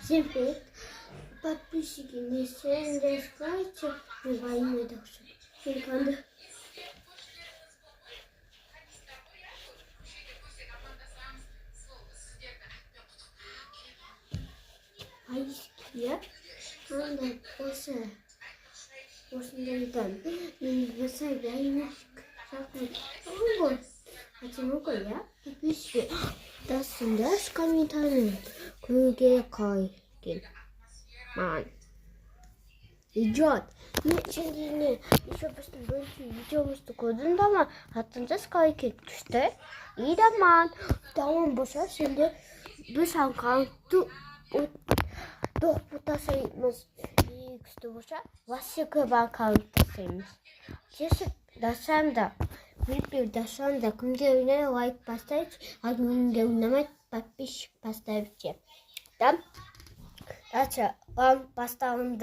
Всем привет! Подписчики, не лайкайте, не дальше. Я надо после там не собираюсь я подписчики 땄습니다. комментарий 그게 거의 만 идет. Ничего еще просто больше видео что кодунда хатанча скайки түштэй. Ида маань даван босоо şimdi biz аккаунту допутасаймыз. Игсту боша васико аккаунтасаймыз. Чест дасанда видео дасанда күнгөөнө лайк поставить, а күнгөөнө подписчик поставьте. Там дальше вам поставлю